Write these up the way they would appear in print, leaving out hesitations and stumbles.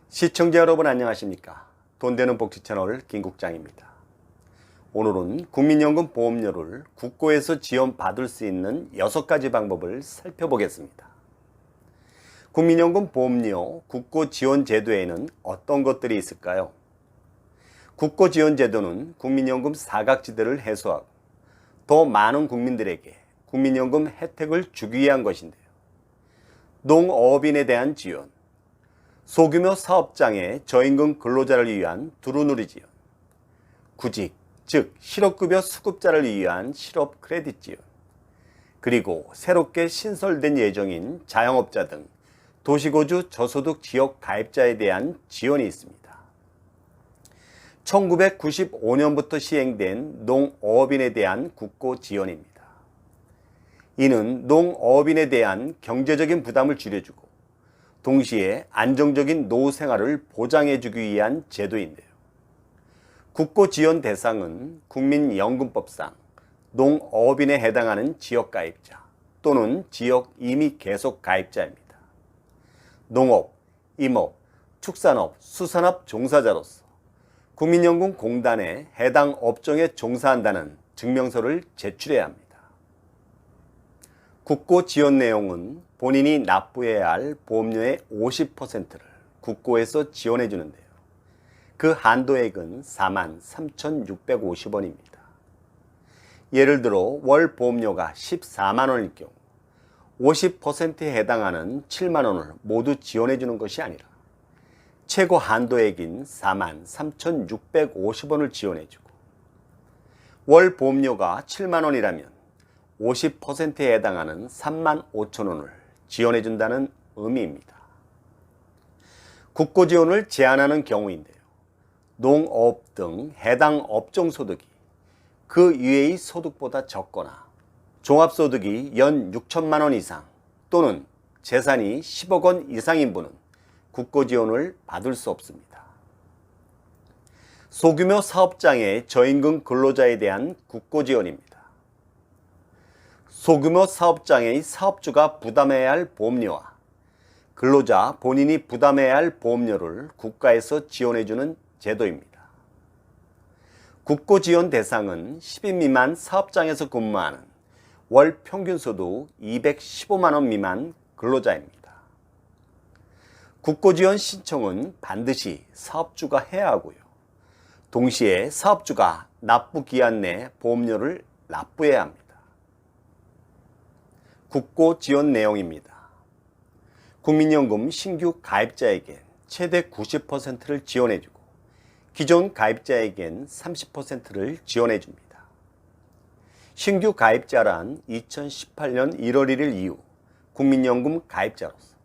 시청자 여러분 안녕하십니까? 돈되는 복지 채널 김국장입니다. 오늘은 국민연금 보험료를 국고에서 지원받을 수 있는 6가지 방법을 살펴보겠습니다. 국민연금 보험료 국고 지원 제도에는 어떤 것들이 있을까요? 국고 지원 제도는 국민연금 사각지대를 해소하고 더 많은 국민들에게 국민연금 혜택을 주기 위한 것인데요. 농업인에 대한 지원, 소규모 사업장의 저임금 근로자를 위한 두루누리 지원, 구직, 즉 실업급여 수급자를 위한 실업 크레딧 지원, 그리고 새롭게 신설된 예정인 자영업자 등 도시거주 저소득 지역 가입자에 대한 지원이 있습니다. 1995년부터 시행된 농업인에 대한 국고 지원입니다. 이는 농업인에 대한 경제적인 부담을 줄여주고 동시에 안정적인 노후 생활을 보장해주기 위한 제도인데요. 국고 지원 대상은 국민연금법상 농업인에 해당하는 지역가입자 또는 지역 임의 계속 가입자입니다. 농업, 임업, 축산업, 수산업 종사자로서 국민연금공단에 해당 업종에 종사한다는 증명서를 제출해야 합니다. 국고 지원 내용은 본인이 납부해야 할 보험료의 50%를 국고에서 지원해 주는데요. 그 한도액은 43,650원입니다. 예를 들어 월 보험료가 14만 원일 경우 50%에 해당하는 7만 원을 모두 지원해 주는 것이 아니라 최고 한도액인 43,650원을 지원해 주고 월 보험료가 7만 원이라면 50%에 해당하는 35,000원을 지원해 준다는 의미입니다. 국고 지원을 제한하는 경우인데요. 농업 등 해당 업종 소득이 그 이외의 소득보다 적거나 종합소득이 연 6천만 원 이상 또는 재산이 10억 원 이상인 분은 국고 지원을 받을 수 없습니다. 소규모 사업장의 저임금 근로자에 대한 국고 지원입니다. 소규모 사업장의 사업주가 부담해야 할 보험료와 근로자 본인이 부담해야 할 보험료를 국가에서 지원해주는 제도입니다. 국고 지원 대상은 10인 미만 사업장에서 근무하는 월 평균 소득 215만 원 미만 근로자입니다. 국고 지원 신청은 반드시 사업주가 해야 하고요. 동시에 사업주가 납부 기한 내 보험료를 납부해야 합니다. 국고 지원 내용입니다. 국민연금 신규 가입자에겐 최대 90%를 지원해주고 기존 가입자에겐 30%를 지원해줍니다. 신규 가입자란 2018년 1월 1일 이후 국민연금 가입자로서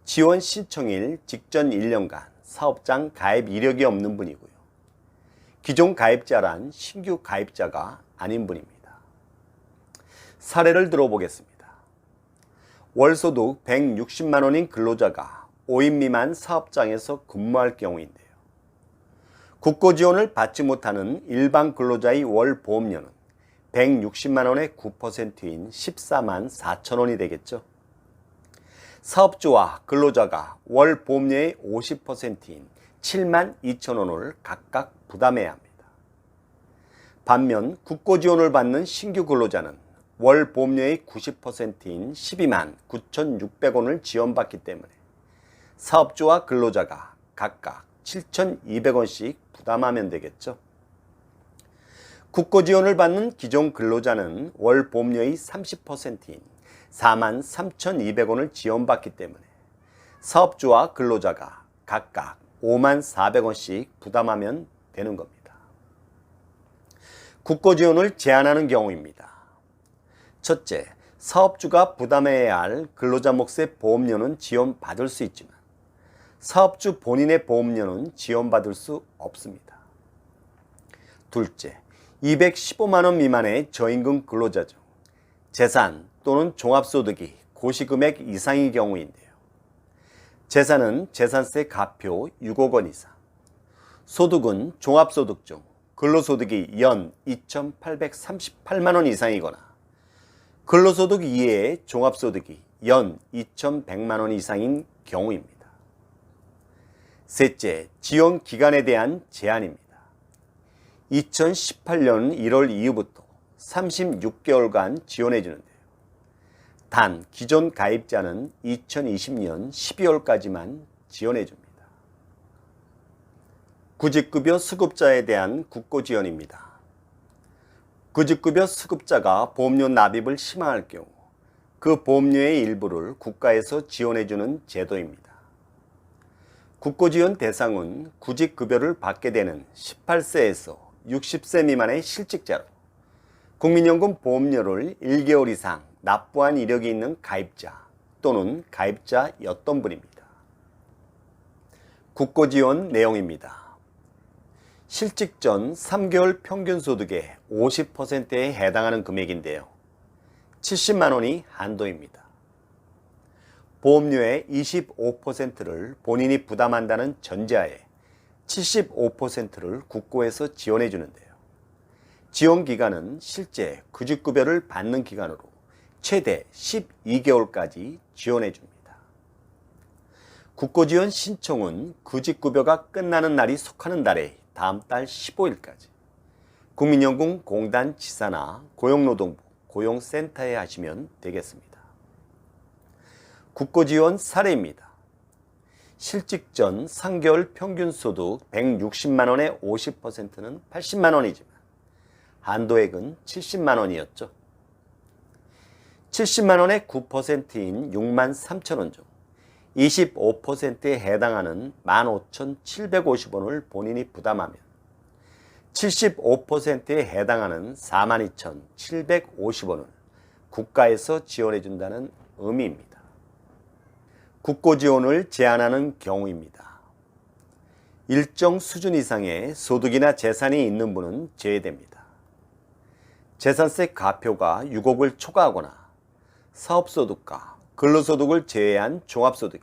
지원 신청일 직전 1년간 사업장 가입 이력이 없는 분이고요. 기존 가입자란 신규 가입자가 아닌 분입니다. 사례를 들어보겠습니다. 월소득 160만 원인 근로자가 5인 미만 사업장에서 근무할 경우인데요. 국고 지원을 받지 못하는 일반 근로자의 월 보험료는 160만 원의 9%인 14만 4천 원이 되겠죠. 사업주와 근로자가 월 보험료의 50%인 7만 2천 원을 각각 부담해야 합니다. 반면 국고 지원을 받는 신규 근로자는 월 보험료의 90%인 12만 9,600원을 지원받기 때문에 사업주와 근로자가 각각 7,200원씩 부담하면 되겠죠. 국고 지원을 받는 기존 근로자는 월 보험료의 30%인 4만 3,200원을 지원받기 때문에 사업주와 근로자가 각각 5만 400원씩 부담하면 되는 겁니다. 국고 지원을 제한하는 경우입니다. 첫째, 사업주가 부담해야 할 근로자 몫의 보험료는 지원받을 수 있지만 사업주 본인의 보험료는 지원받을 수 없습니다. 둘째, 215만 원 미만의 저임금 근로자 중 재산 또는 종합소득이 고시금액 이상의 경우인데요. 재산은 재산세 가표 6억 원 이상, 소득은 종합소득 중 근로소득이 연 2,838만 원 이상이거나 근로소득 이외의 종합소득이 연 2,100만 원 이상인 경우입니다. 셋째, 지원 기간에 대한 제한입니다. 2018년 1월 이후부터 36개월간 지원해 주는데요. 단 기존 가입자는 2020년 12월까지만 지원해 줍니다. 구직급여 수급자에 대한 국고 지원입니다. 구직급여 수급자가 보험료 납입을 희망할 경우 그 보험료의 일부를 국가에서 지원해 주는 제도입니다. 국고 지원 대상은 구직급여를 받게 되는 18세에서 60세 미만의 실직자로 국민연금 보험료를 1개월 이상 납부한 이력이 있는 가입자 또는 가입자였던 분입니다. 국고 지원 내용입니다. 실직 전 3개월 평균 소득의 50%에 해당하는 금액인데요. 70만 원이 한도입니다. 보험료의 25%를 본인이 부담한다는 전제하에 75%를 국고에서 지원해 주는데요. 지원 기간은 실제 구직급여를 받는 기간으로 최대 12개월까지 지원해 줍니다. 국고 지원 신청은 구직급여가 끝나는 날이 속하는 달에 다음 달 15일까지 국민연금공단 지사나 고용노동부 고용센터에 하시면 되겠습니다. 국고 지원 사례입니다. 실직 전 3개월 평균 소득 160만 원의 50%는 80만 원이지만 한도액은 70만 원이었죠. 70만 원의 9%인 6만 3천 원 중 25%에 해당하는 15,750원을 본인이 부담하면 75%에 해당하는 42,750원을 국가에서 지원해 준다는 의미입니다. 국고 지원을 제한하는 경우입니다. 일정 수준 이상의 소득이나 재산이 있는 분은 제외됩니다. 재산세 가표가 6억을 초과하거나 사업소득과 근로소득을 제외한 종합소득이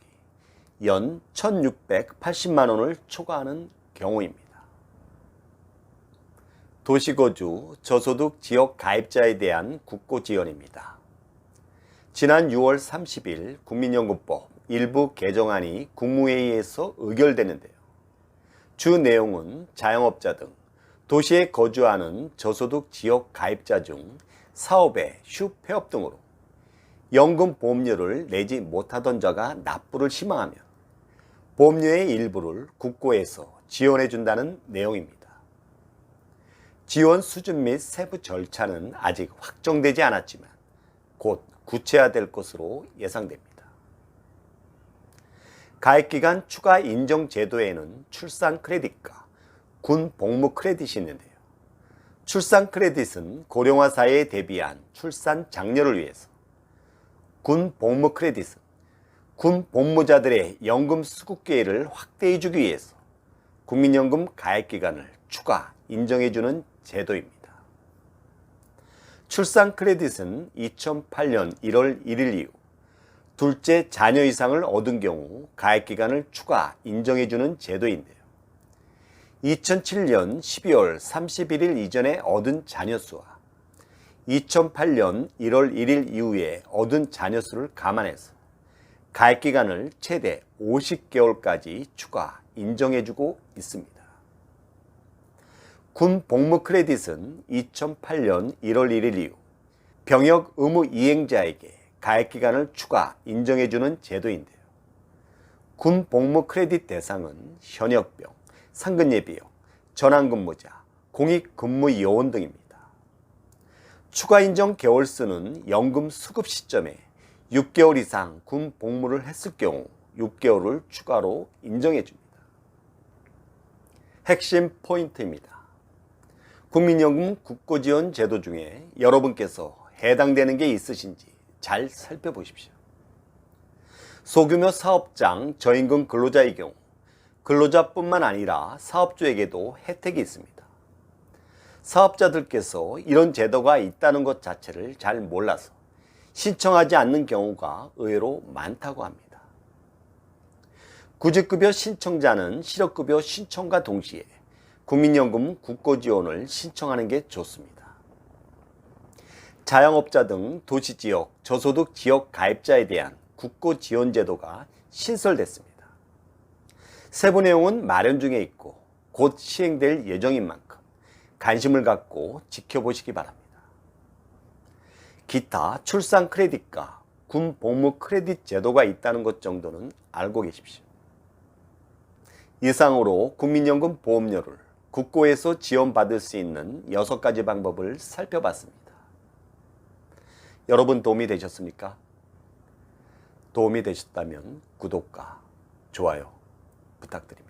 연 1,680만 원을 초과하는 경우입니다. 도시거주 저소득 지역 가입자에 대한 국고 지원입니다. 지난 6월 30일 국민연금법 일부 개정안이 국무회의에서 의결되는데요. 주 내용은 자영업자 등 도시에 거주하는 저소득 지역 가입자 중 사업의 휴폐업 등으로 연금 보험료를 내지 못하던 자가 납부를 희망하면 보험료의 일부를 국고에서 지원해 준다는 내용입니다. 지원 수준 및 세부 절차는 아직 확정되지 않았지만 곧 구체화될 것으로 예상됩니다. 가입기간 추가 인정 제도에는 출산 크레딧과 군 복무 크레딧이 있는데요. 출산 크레딧은 고령화 사회에 대비한 출산 장려를 위해서, 군 복무 크레딧은 군 복무자들의 연금 수급 기회를 확대해 주기 위해서 국민연금 가입기간을 추가 인정해주는 제도입니다. 출산 크레딧은 2008년 1월 1일 이후 둘째 자녀 이상을 얻은 경우 가입기간을 추가 인정해주는 제도인데요. 2007년 12월 31일 이전에 얻은 자녀 수와 2008년 1월 1일 이후에 얻은 자녀 수를 감안해서 가입기간을 최대 50개월까지 추가 인정해주고 있습니다. 군 복무 크레딧은 2008년 1월 1일 이후 병역 의무 이행자에게 가입기간을 추가 인정해주는 제도인데요. 군 복무 크레딧 대상은 현역병, 상근예비역, 전환근무자, 공익근무요원 등입니다. 추가 인정 개월수는 연금 수급 시점에 6개월 이상 군 복무를 했을 경우 6개월을 추가로 인정해 줍니다. 핵심 포인트입니다. 국민연금 국고지원 제도 중에 여러분께서 해당되는 게 있으신지 잘 살펴보십시오. 소규모 사업장 저임금 근로자의 경우 근로자뿐만 아니라 사업주에게도 혜택이 있습니다. 사업자들께서 이런 제도가 있다는 것 자체를 잘 몰라서 신청하지 않는 경우가 의외로 많다고 합니다. 구직급여 신청자는 실업급여 신청과 동시에 국민연금 국고지원을 신청하는 게 좋습니다. 자영업자 등 도시지역, 저소득 지역 가입자에 대한 국고 지원 제도가 신설됐습니다. 세부 내용은 마련 중에 있고 곧 시행될 예정인 만큼 관심을 갖고 지켜보시기 바랍니다. 기타 출산 크레딧과 군 복무 크레딧 제도가 있다는 것 정도는 알고 계십시오. 이상으로 국민연금 보험료를 국고에서 지원받을 수 있는 6가지 방법을 살펴봤습니다. 여러분 도움이 되셨습니까? 도움이 되셨다면 구독과 좋아요 부탁드립니다.